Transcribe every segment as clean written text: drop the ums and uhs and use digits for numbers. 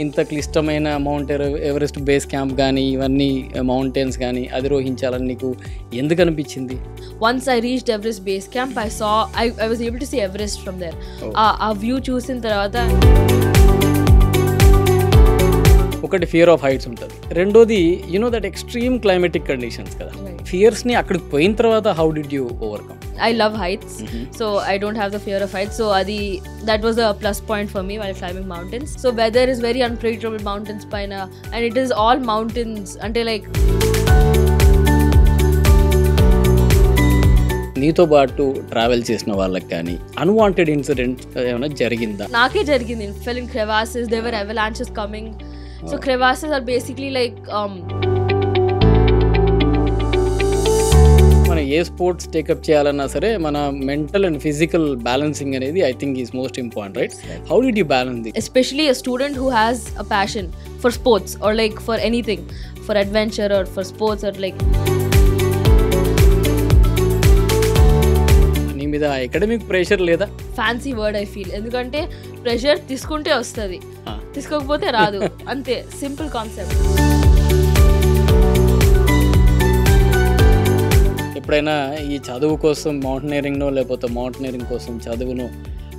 ఇంత క్లిష్టమైన Everest base camp కానీ ఇవన్నీ మౌంటైన్స్ కానీ అధిరోహించాలని నీకు ఎందుకు అనిపించింది? Once I reached Everest base camp, I was able to see Everest from there. ఆ వ్యూ చూసిన తర్వాత ఒకటి ఫియర్ ఆఫ్ హైట్స్ ఉంటుంది, రెండోది దట్ ఎక్స్ట్రీమ్ క్లైమేటిక్ కండిషన్స్ కదా. ఫియర్స్ని అక్కడికి పోయిన తర్వాత how did you overcome? I love heights, so I don't have the fear of heights. So that was a plus point for me while climbing mountains. So weather is very unpredictable mountains paina, and it is all mountains until like నీతో పాటు travel చేసిన వాళ్ళకి కానీ unwanted incident ఏమైనా జరిగిందా? నాకే జరిగింది. Fell in crevasses, there were avalanches coming. So crevasses are basically like మనం ఏ స్పోర్ట్స్ టేకప్ చేయాలన్నా సరే మన మెంటల్ అండ్ ఫిజికల్ బ్యాలెన్సింగ్ అనేది I think is most important, right? How did you balance this? Especially a student who has a passion for sports or like for anything, for adventure or for sports or like నీ మీద academic pressure లేదా? Fancy word I feel, ఎందుకంటే pressure తీసుకుంటే వస్తుంది, తీసుకోకపోతే రాదు, అంతే. Simple concept. ఎప్పుడైనా ఈ చదువు కోసం మౌంటైనరింగ్నో లేకపోతే మౌంటైనరింగ్ కోసం చదువును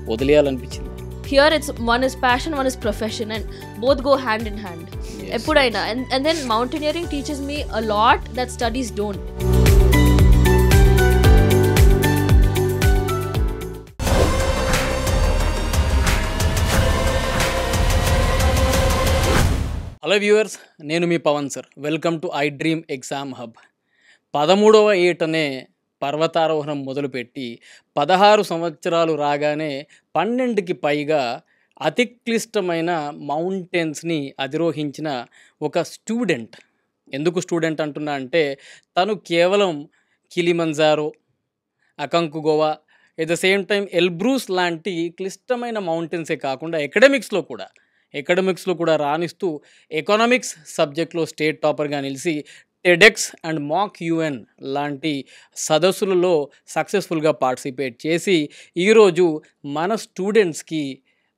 వదిలేయాలనిపించింది? Here it's one is passion, one is profession, and both go hand in hand. ఎప్పుడైనా and then mountaineering teaches me a lot that studies don't. Hello viewers, నేను మీ Pavan sir. Welcome to I Dream Exam Hub. 13వ ఏటనే పర్వతారోహణం మొదలుపెట్టి 16 సంవత్సరాలు రాగానే 12కి పైగా అతి క్లిష్టమైన మౌంటైన్స్ని అధిరోహించిన ఒక స్టూడెంట్. ఎందుకు స్టూడెంట్ అంటున్నా అంటే తను కేవలం Kilimanjaro, Aconcagua, at the same time Elbrus లాంటి క్లిష్టమైన మౌంటైన్సే కాకుండా ఎకడమిక్స్లో కూడా రాణిస్తూ ఎకనామిక్స్ సబ్జెక్ట్లో స్టేట్ టాపర్గా నిలిచి టెడెక్స్ అండ్ మాక్ యుఎన్ లాంటి సదస్సులలో సక్సెస్ఫుల్గా పార్టిసిపేట్ చేసి ఈరోజు మన స్టూడెంట్స్కి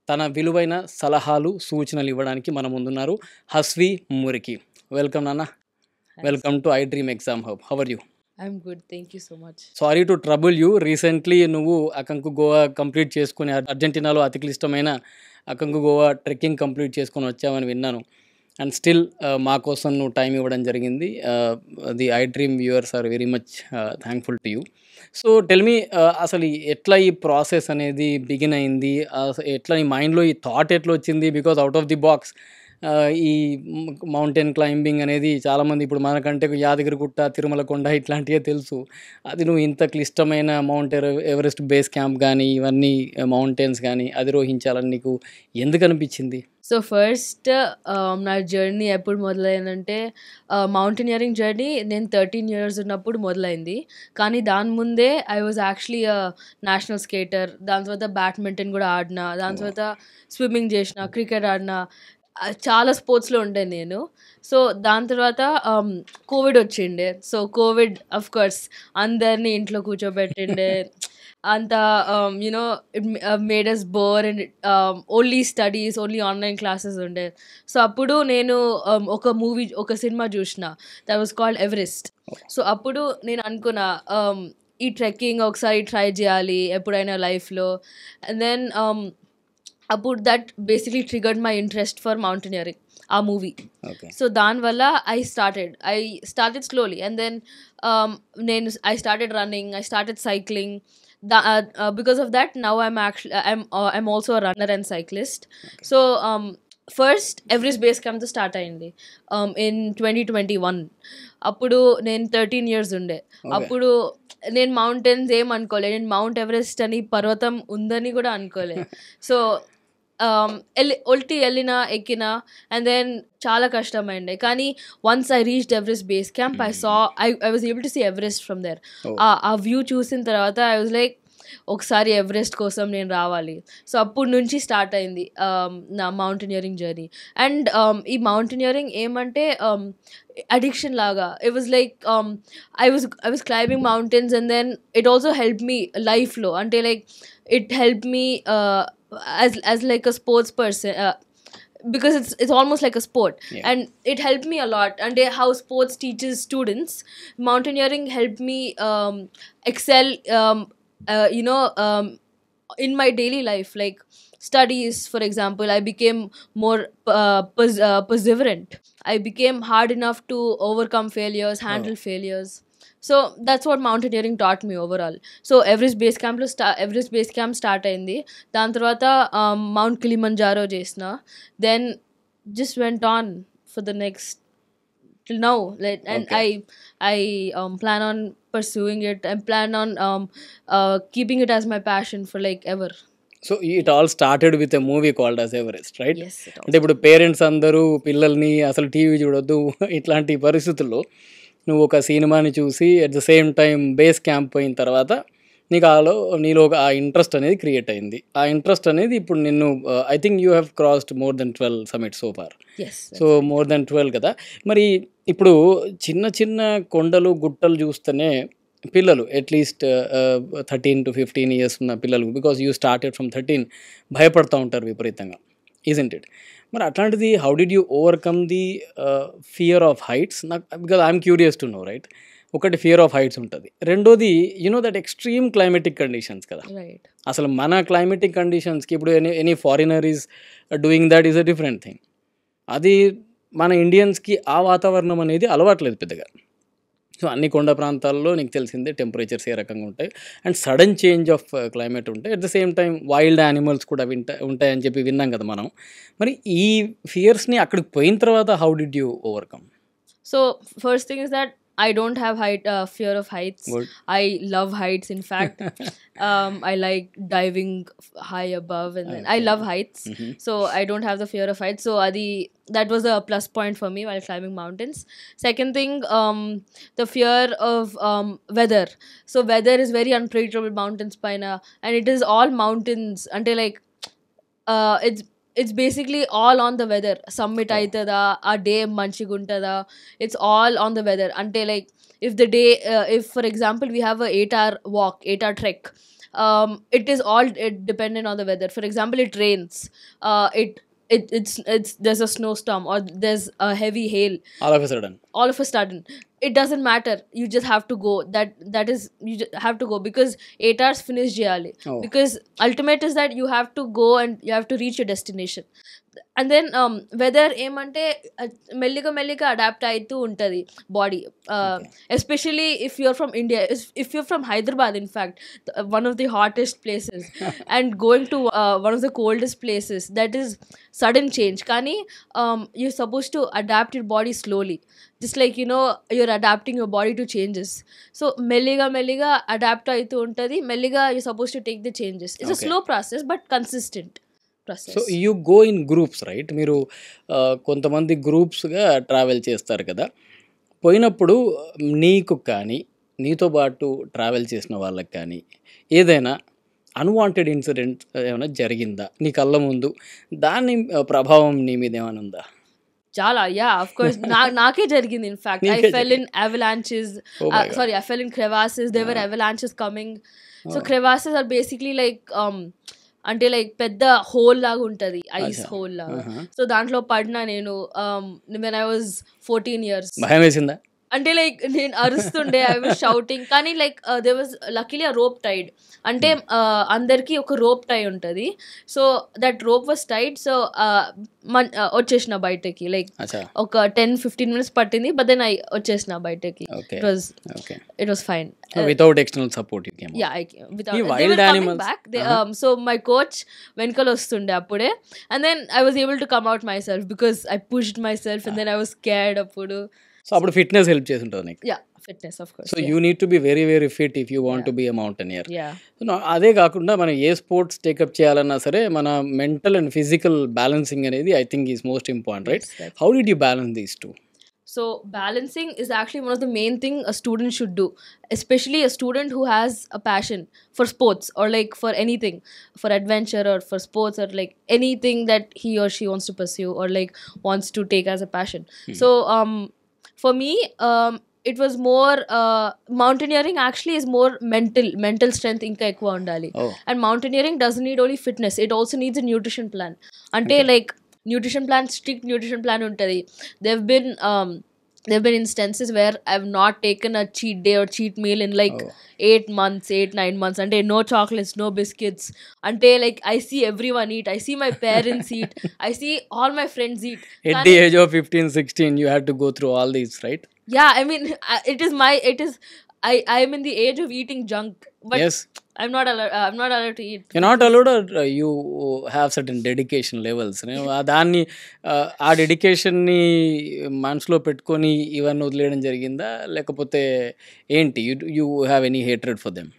తన విలువైన సలహాలు సూచనలు ఇవ్వడానికి మన ముందున్నారు హస్వి మురికి. వెల్కమ్ నాన్న, welcome to I Dream Exam Hub. How are you? I'm good, thank you so much. Sorry to trouble you. Recently నువ్వు అకంకుగోవా కంప్లీట్ చేసుకుని అర్జెంటీనాలో అతి క్లిష్టమైన అకంకుగోవా ట్రెక్కింగ్ కంప్లీట్ చేసుకొని వచ్చావని విన్నాను. అండ్ స్టిల్ మా కోసం నువ్వు టైం ఇవ్వడం జరిగింది. The I Dream viewers are very much thankful to you. So tell me, అసలు ఎట్లా ఈ ప్రాసెస్ అనేది బిగిన్ అయింది? ఎట్లా నీ మైండ్లో ఈ థాట్ ఎట్లా వచ్చింది? Because out of the box ఈ మౌంటైన్ క్లైంబింగ్ అనేది చాలామంది ఇప్పుడు మనకంటే యాదగిరిగుట్ట, తిరుమల కొండ ఇట్లాంటివే తెలుసు. అది నువ్వు ఇంత క్లిష్టమైన ఎవరెస్ట్ బేస్ క్యాంప్ కానీ ఇవన్నీ మౌంటైన్స్ కానీ అధిరోహించాలని నీకు ఎందుకు అనిపించింది? సో ఫస్ట్ నా జర్నీ ఎప్పుడు మొదలైందంటే మౌంటైనియరింగ్ జర్నీ నేను 13 years ఉన్నప్పుడు మొదలైంది. కానీ దాని ముందే I was actually national skater. దాని తర్వాత బ్యాడ్మింటన్ కూడా ఆడిన, దాని తర్వాత స్విమ్మింగ్ చేసిన, క్రికెట్ ఆడిన, చాలా స్పోర్ట్స్లో ఉండే నేను. సో దాని తర్వాత కోవిడ్ వచ్చిండే. సో కోవిడ్ అఫ్ కోర్స్ అందరినీ ఇంట్లో కూర్చోబెట్టిండే. అంత it made us bore and only studies, only online classes ఉండే. సో అప్పుడు నేను ఒక సినిమా చూసిన, that was called Everest. So అప్పుడు నేను అనుకున్నా ఈ ట్రెక్కింగ్ ఒకసారి ట్రై చేయాలి ఎప్పుడైనా లైఫ్లో. అండ్ దెన్ అప్పుడు that basically triggered my interest for mountaineering, ఆ మూవీ. సో దానివల్ల I started slowly and then I started running, I started cycling. Because of that now I'm also a runner and cyclist. So first Everest base camp తో start అయింది in 2021. అప్పుడు నేను 13 years ఉండే. అప్పుడు నేను mountains ఏం అనుకోలే, నేను మౌంట్ ఎవరెస్ట్ అని పర్వతం ఉందని కూడా అనుకోలే. సో ఎక్కిన అండ్ దెన్ చాలా కష్టమైండే. కానీ once I reached Everest base camp, I was able to see Everest from there. ఆ వ్యూ చూసిన తర్వాత ఐ వాజ్ లైక్ ఒకసారి ఎవరెస్ట్ కోసం నేను రావాలి. సో అప్పుడు నుంచి స్టార్ట్ అయింది నా మౌంటైనియరింగ్ జర్నీ. అండ్ ఈ మౌంటైనియరింగ్ ఏమంటే అడిక్షన్ లాగా. It was like I was climbing mountains and then it also helped me లైఫ్లో. అంటే like it helped me as like a sports person. because it's almost like a sport. Yeah. And it helped me a lot. And how sports teaches students, mountaineering helped me excel, in my daily life, like studies, for example. I became more perseverant. I became hard enough to overcome failures, handle Oh. failures. So that's what mountaineering taught me overall. So Everest base camp start అయింది. దాని తర్వాత mount Kilimanjaro చేసిన. Then just went on for the next till now. And Okay. I plan on pursuing it. I plan on keeping it as my passion for like ever. So it all started with a movie called as Everest, right? Yes, it అంటే ఇప్పుడు parents అందరూ పిల్లల్ని అసలు TV చూడొద్దు ఇట్లాంటి పరిస్థితుల్లో నువ్వు ఒక సినిమాని చూసి at the same time base camp పోయిన తర్వాత నీలో ఆ ఇంట్రెస్ట్ అనేది క్రియేట్ అయింది. ఆ ఇంట్రెస్ట్ అనేది ఇప్పుడు నిన్ను I think you have crossed more than 12 summits so far. yes. So more than 12 కదా. మరి ఇప్పుడు చిన్న చిన్న కొండలు గుట్టలు చూస్తేనే పిల్లలు అట్లీస్ట్ 13 to 15 ఇయర్స్ ఉన్న పిల్లలు, బికాజ్ యూ స్టార్టెడ్ ఫ్రమ్ 13, భయపడుతూ ఉంటారు విపరీతంగా, ఈజెంట్ ఇట్? మరి అట్లాంటిది how did you overcome the fear of heights? నాకు because I'm curious to know, right? ఒకటి ఫియర్ ఆఫ్ హైట్స్ ఉంటుంది, రెండోది దట్ ఎక్స్ట్రీమ్ క్లైమేటిక్ కండిషన్స్ కదా. Right. అసలు మన క్లైమేటిక్ కండిషన్స్కి ఇప్పుడు any foreigner is doing that is a different thing. అది మన ఇండియన్స్కి ఆ వాతావరణం అనేది అలవాట్లేదు పెద్దగా. సో అన్ని కొండ ప్రాంతాల్లో నీకు తెలిసిందే టెంపరేచర్స్ ఏ రకంగా ఉంటాయి, and sudden change of climate ఉంటాయి. At the same time wild animals కూడా ఉంటాయని చెప్పి విన్నాం కదా మనం. మరి ఈ ఫియర్స్ని అక్కడికి పోయిన తర్వాత how did you overcome? So first thing is that I don't have fear of heights. Good. I love heights. In fact, I like diving high above, and then I love heights. So I don't have the fear of heights. So that was a plus point for me while climbing mountains. Second thing, the fear of weather. So weather is very unpredictable mountains paina, and it is all mountains until like it's basically all on the weather. Summit aitada, a day manchiguntada. It's all on the weather. Until like if for example we have a 8-hour walk, 8-hour trek, it is all dependent on the weather. For example, it rains, it's there's a snowstorm or there's a heavy hail. All of a sudden All of a sudden, it doesn't matter, you just have to go. That is, you just have to go because 8 hours finish jeyali. Oh. Because ultimate is that you have to go and you have to reach your destination. And then weather ఏమంటే మెల్లిగా adapt అవుతూ ఉంటుంది body. Especially if you're from India, if you're from Hyderabad, in fact one of the hottest places, and going to one of the coldest places, that is sudden change. కానీ you're supposed to adapt your body slowly, just like you're adapting your body to changes. So మెల్లిగా adapt అవుతూ ఉంటుంది. మెల్లిగా you're supposed to take the changes. It's a Okay. slow process but consistent process. So you go in groups, right? మీరు కొంతమంది గ్రూప్స్గా travel చేస్తారు కదా. పోయినప్పుడు నీకు కానీ నీతో పాటు ట్రావెల్ చేసిన వాళ్ళకి కానీ ఏదైనా అన్వాంటెడ్ ఇన్సిడెంట్ ఏమైనా జరిగిందా నీ కళ్ళ ముందు? దాని ప్రభావం నీ మీద ఏమైనా ఉందా? Chala, yeah, of course. Naake jarigindi, in fact. I Neeke fell in avalanches. Oh my God. Sorry, I fell in crevasses. There were avalanches coming. So crevasses are basically like అంటే లైక్ పెద్ద whole లాగా ఉంటుంది, ice అచ్చా. Whole లాగా. So దాంట్లో పడినా నేను when I was 14 years. భయం వేసిందా? అంటే లైక్ నేను అరుస్తుండే, ఐ వాజ్ షౌటింగ్. కానీ like there was luckily a rope tied. అంటే అందరికీ ఒక రోప్ టై ఉంటుంది. So that rope was tied. So వచ్చేసిన బయటకి లైక్ అచ్చా, ఒక 10-15 minutes పట్టింది. బట్ దెన్ ఐ వచ్చేసిన బయటకి. Okay okay. It was fine. Without external support you came? Yeah, without ఈ they wild were coming animals- back. So my coach వెనకాల వస్తుండే అప్పుడే, and then I was able to come out myself because I pushed myself, and then I was scared అప్పుడు. So అప్పుడు fitness help చేసి ఉంటుంది నీకు. Yeah, fitness of course. So you need to be very very fit if you want to be a mountaineer. Yeah. అదే కాకుండా మనం ఏ sports take up చేయాలన్నా సరే మన మెంటల్ అండ్ ఫిజికల్ బ్యాలెన్సింగ్ అనేది I think is most important, right? Yes, that's how did you balance these two? So balancing is actually one of the main thing a student should do, especially a student who has a passion for sports or like for anything, for adventure or for sports or like anything that he or she wants to pursue or like wants to take as a passion. So for me, it was more mountaineering actually is more mental strength ఇంకా ఎక్కువ ఉండాలి. Oh. And mountaineering doesn't need only fitness, it also needs a nutrition plan. Ante like strict nutrition plan untadi. There have been instances where I've not taken a cheat day or cheat meal in like Oh. 9 months. Ante no chocolates, no biscuits. Ante like I see everyone eat. I see my parents eat. I see all my friends eat. At the age of 15, 16, you had to go through all these, right? Yeah, I mean, I'm in the age of eating junk, but Yes. I'm not allowed to eat. You're not allowed, or you have certain dedication levels. దాన్ని ఆ డెడికేషన్ని మనసులో పెట్టుకొని ఇవన్నీ వదిలేయడం జరిగిందా, లేకపోతే ఏంటి? You have any hatred for them?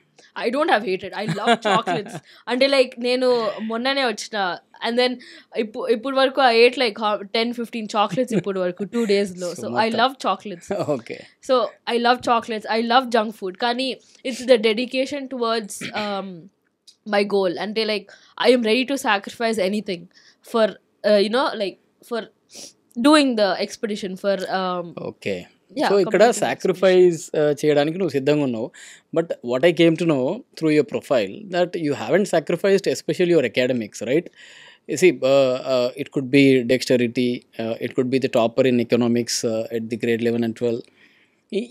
I don't have hatred. I love chocolates. Until like నేను మొన్ననే వచ్చిన, and then ఇప్పుడు వరకు I ate like 10-15 chocolates ఇప్పుడు వరకు 2 days లో. So I love chocolates. Okay. So I love chocolates. I love junk food. కానీ it's the dedication towards my goal. Ante like I am ready to sacrifice anything for like for doing the expedition for okay. yeah, so ఇక్కడ completing the sacrifice చేయడానికి నువ్వు సిద్ధంగా ఉన్నావు. But what I came to know through your profile that you haven't sacrificed especially your academics, right? See, it could be dexterity, it could be the topper in economics at the grade 11 and 12.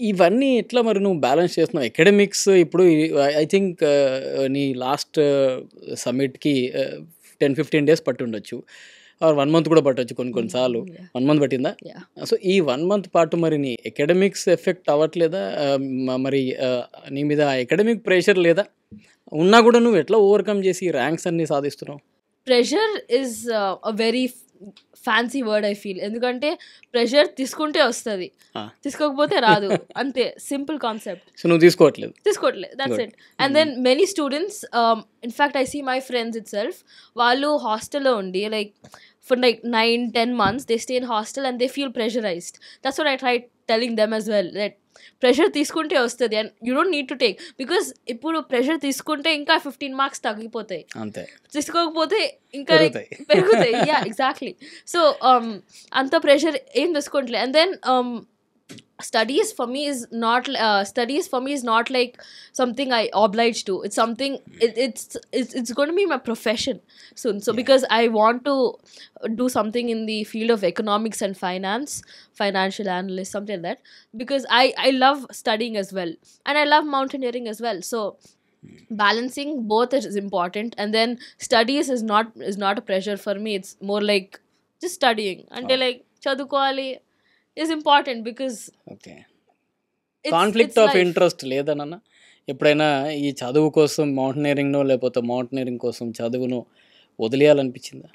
ఇవన్నీ ఎట్లా మరి నువ్వు balance చేస్తున్నావు? Academics ఇప్పుడు I think నీ last సమ్మిట్కి 10-15 days పట్టి ఉండొచ్చు, are 1 month కూడా పట్టొచ్చు కొన్నిసార్లు. 1 month పట్టిందా? Yeah. సో ఈ 1 month పాటు మరి నీ అకాడమిక్స్ ఎఫెక్ట్ అవ్వట్లేదా? మరి నీ మీద అకాడమిక్ ప్రెషర్ లేదా? ఉన్నా కూడా నువ్వు ఎట్లా ఓవర్కమ్ చేసి ర్యాంక్స్ అన్నీ సాధిస్తున్నావు? Pressure is a very fancy word I feel. ఎందుకంటే ప్రెషర్ తీసుకుంటే వస్తుంది, తీసుకోకపోతే రాదు. అంతే, సింపుల్ కాన్సెప్ట్. సో నువ్వు తీసుకోవట్లేదు? తీసుకోవట్లేదు, that's it. And then many students, in fact I see my friends itself, వాళ్ళు హాస్టల్లో ఉండి like for like 9-10 months they stay in hostel and they feel pressurized. That's what I tried telling them as well, that pressure తీసుకుంటే వస్తుంది and you don't need to take, because ఇప్పుడు pressure తీసుకుంటే ఇంకా 15 marks తగ్గిపోతాయి, అంతే. తీసుకోకపోతే ఇంకా పెరుగుతాయి. Yeah, exactly. సో అంత ప్రెషర్ ఏం తీసుకోవట్లేదు. And then studies for me is not like something I oblige to. It's something, it's going to be my profession soon. So because I want to do something in the field of economics and finance, financial analyst, something like that, because I love studying as well and I love mountaineering as well. So balancing both is important. And then studies is not a pressure for me. It's more like just studying until like chadukovali is important because okay. Conflict of interest లేదనన్నా ఎప్పుడైనా ఈ చదువు కోసం మౌంటైనరింగ్నో లేకపోతే mountaineering కోసం చదువును వదిలేయాలనిపించిందా?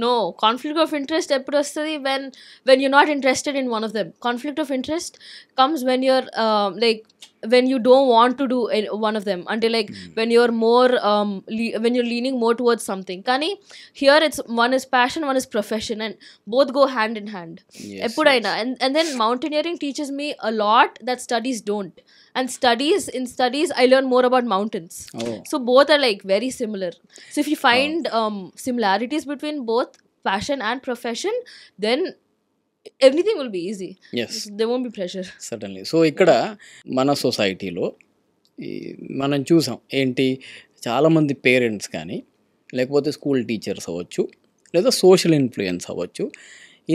No, conflict of interest ఎప్పుడు వస్తుంది? when you're not interested in one of them. Conflict of interest comes when you're like when you don't want to do one of them, until like when you're more when you're leaning more towards something. Kani here it's one is passion, one is profession, and both go hand in hand. Eppudaina. And then mountaineering teaches me a lot that studies don't. And in studies I learn more about mountains. So both are like very similar. So if you find similarities between both passion and profession, then everything will be easy. Yes, there won't be pressure. Certainly. So ఇక్కడ మన సొసైటీలో మనం చూసాం ఏంటి, చాలామంది parents కానీ లేకపోతే school teachers అవ్వచ్చు లేదా సోషల్ ఇన్ఫ్లుయెన్స్ అవ్వచ్చు,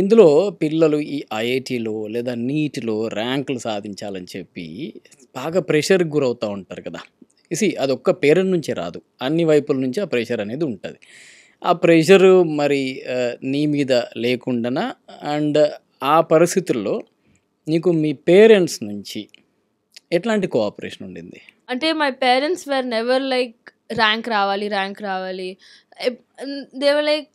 ఇందులో పిల్లలు ఈ ఐఐటీలో లేదా నీట్లో ర్యాంకులు సాధించాలని చెప్పి బాగా ప్రెషర్కి గురవుతూ ఉంటారు కదా. అదొక్క పేరెంట్ నుంచే రాదు, అన్ని వైపుల నుంచి ఆ ప్రెషర్ అనేది ఉంటుంది. ఆ ప్రెషరు మరి నీ మీద లేకుండా, అండ్ ఆ పరిస్థితుల్లో నీకు మీ పేరెంట్స్ నుంచి ఎట్లాంటి కోఆపరేషన్ ఉండింది? అంటే my parents were never like rank రావాలి. దే వర్ లైక్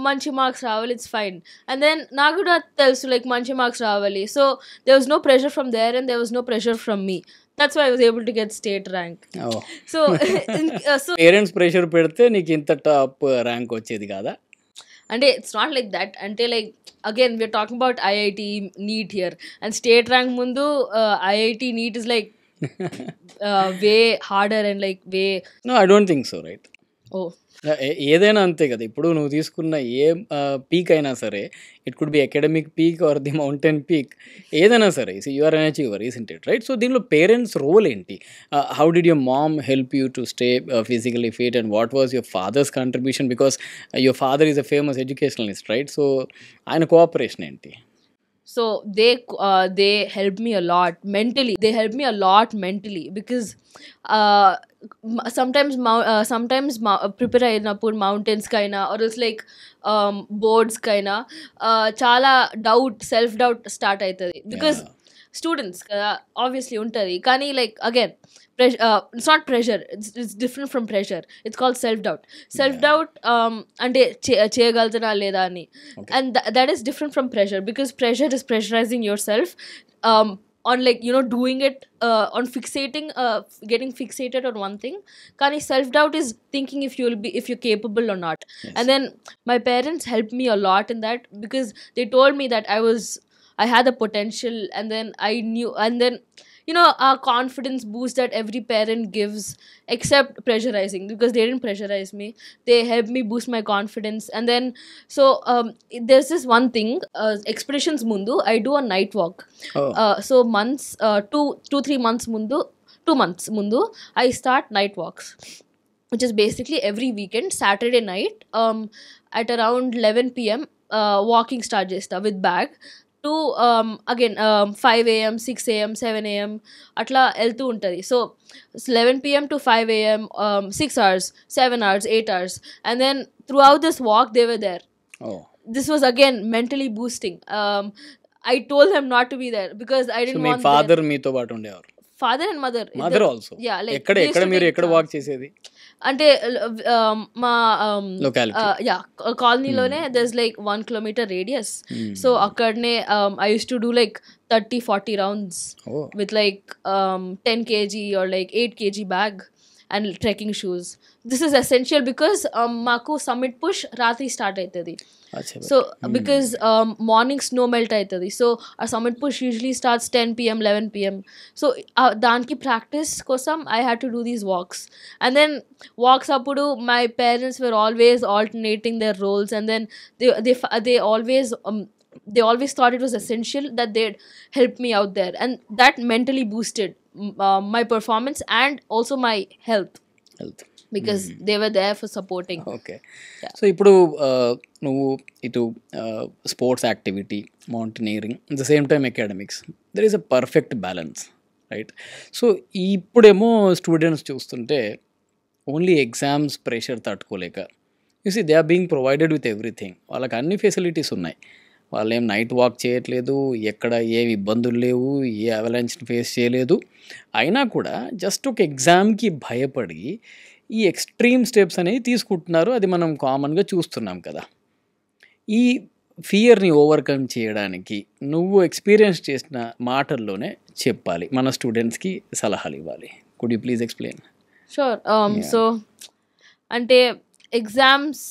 మంచి మార్క్స్ రావాలి, ఇట్స్ ఫైన్. అండ్ దెన్ నాకు కూడా తెలుసు లైక్ మంచి మార్క్స్ రావాలి. So there was no pressure from there and there was no pressure from me. That's why I was able to get state rank. So parents pressure పెడితే నీకు ఇంత top rank వచ్చేది కాదా? అంటే ఇట్స్ నాట్ లైక్ దట్. అంటే like again we're talking about IIT NEET here, and state rank ముందు IIT NEET is like way harder and like way. No, I don't think so, right? Oh. ఏదైనా అంతే కదా! ఇప్పుడు నువ్వు తీసుకున్న ఏ peak అయినా సరే, it could be academic peak or the mountain peak ఏదైనా సరే. You are an achiever isn't it right? So, దీనిలో పేరెంట్స్ రోల్ ఏంటి? How did your mom help you to stay physically fit and what was your father's contribution? Because your father is a famous educationalist right? So, ఆయన cooperation ఏంటి? So they helped me a lot mentally. They helped me a lot mentally because uh, sometimes prepare అయినప్పుడు mountains kaina or else like boards kaina చాలా self doubt start అవుతుంది because students కదా obviously ఉంటుంది కానీ like again it's not pressure it's different from pressure it's called self doubt అంటే చేయగలుగుతున్నా లేదా అని and that is different from pressure because pressure is pressurising your self on like doing it on fixating getting fixated on one thing kani self doubt is thinking if you're capable or not. Yes. And then my parents helped me a lot in that because they told me that I had the potential, and then I knew, and then our confidence boost that every parent gives except pressurizing, because they didn't pressurize me. They helped me boost my confidence. And then so there's this one thing, expeditions mundu I do a night walk. So months 2-3 months mundu 2 months mundu I start night walks, which is basically every weekend Saturday night at around 11 p.m. Walking start chesta with bag to again 5 a.m. 6 a.m. 7 a.m. atla వెళ్తూ ఉంటుంది. So 11 p.m. to 5 a.m. 6 hours 7 hours 8 hours, and then throughout this walk they were there. This was again mentally boosting. I told them not to be there because I didn't want. So my father మీతో పాటు ఉండేవారు? Father and mother also. Yeah, like ఎక్కడ మీరు ఎక్కడ walk చేసేది? అంటే మా కాలనీలోనే there's like 1 kilometer radius. So akkadne I used to do like 30-40 rounds with like 10 kg or like 8 kg bag and trekking shoes. This is essential because maku summit push ratri start aitadi. So because morning snow melt aitadi, so our summit push usually starts 10 p.m. 11 p.m. So danki practice kosam I had to do these walks. And then walks appudu my parents were always alternating their roles, and then they always thought it was essential that they'd help me out there, and that mentally boosted my performance and also my health because they were there for supporting. Okay. Yeah. So ఇప్పుడు నువ్వు ఇటు sports activity, mountaineering, at the same time academics, there is a perfect balance right? So ఇప్పుడేమో students చూస్తుంటే only exams pressure తట్టుకోలేక you see they are being provided with everything, వాళ్ళకి అన్ని facilities ఉన్నాయి, వాళ్ళు ఏం నైట్ వాక్ చేయట్లేదు, ఎక్కడ ఏమి ఇబ్బందులు లేవు, ఏ అవలాంచ్ని ఫేస్ చేయలేదు, అయినా కూడా జస్ట్ ఒక ఎగ్జామ్కి భయపడి ఈ ఎక్స్ట్రీమ్ స్టెప్స్ అనేవి తీసుకుంటున్నారు. అది మనం కామన్గా చూస్తున్నాం కదా. ఈ ఫియర్ని ఓవర్కమ్ చేయడానికి నువ్వు ఎక్స్పీరియన్స్ చేసిన మాటల్లోనే చెప్పాలి, మన స్టూడెంట్స్కి సలహాలు ఇవ్వాలి. Could you please explain? Sure. So అంటే ఎగ్జామ్స్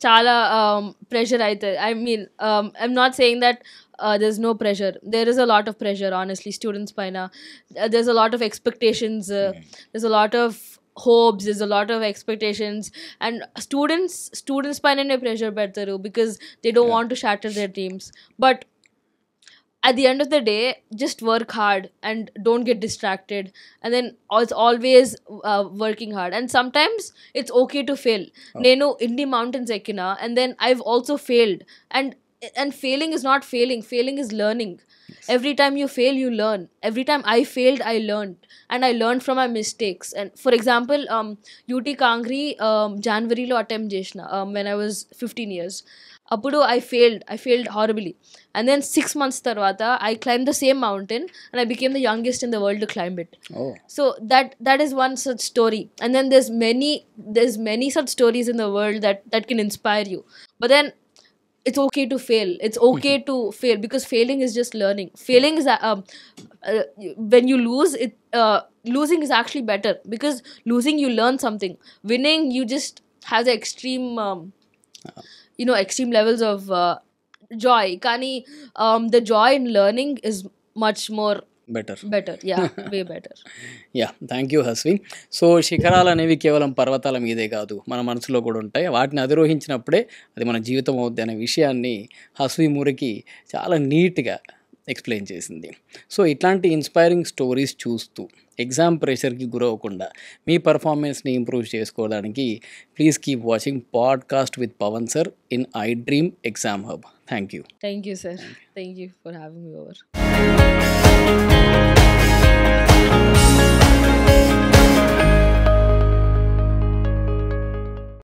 చాలా ప్రెషర్ అవుతుంది. I mean, I'm not saying that there's no pressure. There is a lot of pressure, honestly, students paina. There's a lot of expectations. There's a lot of hopes. There's a lot of expectations, and students paina pressure pettaru because they don't want to shatter their dreams. But at the end of the day, just work hard and don't get distracted, and then it's always working hard. And sometimes it's okay to fail. Nenu indi mountains ekkina, and then I've also failed, and failing is not failing is learning. Every time you fail you learn. Every time I failed I learned, and I learned from my mistakes. And for example, UT Kangri January lo attempt chesna when I was 15 years. Appudu I failed horribly, and then 6 months tarvata I climbed the same mountain and I became the youngest in the world to climb it. So that is one such story. And then there's many such stories in the world that can inspire you. But then it's okay to fail. It's okay to fail because failing is just learning. Failing is when you lose it, losing is actually better because losing you learn something. Winning you just have the extreme extreme levels of joy. Kani the joy in learning is much more better. Better. Way better. Thank you Hasvi. So శిఖరాలు అనేవి కేవలం పర్వతాల మీదే కాదు, మన మనసులో కూడా ఉంటాయి. వాటిని అధిరోహించినప్పుడే అది మన జీవితం అవుద్ది అనే విషయాన్ని హస్వి మురికి చాలా నీట్గా ఎక్స్ప్లెయిన్ చేసింది. సో ఇట్లాంటి ఇన్స్పైరింగ్ స్టోరీస్ చూస్తూ ఎగ్జామ్ ప్రెషర్కి గురవ్వకుండా మీ పర్ఫార్మెన్స్ని ఇంప్రూవ్ చేసుకోవడానికి please keep watching podcast with Pavan sir in I Dream Exam Hub. Thank you. Thank you sir. Thank you for having me over.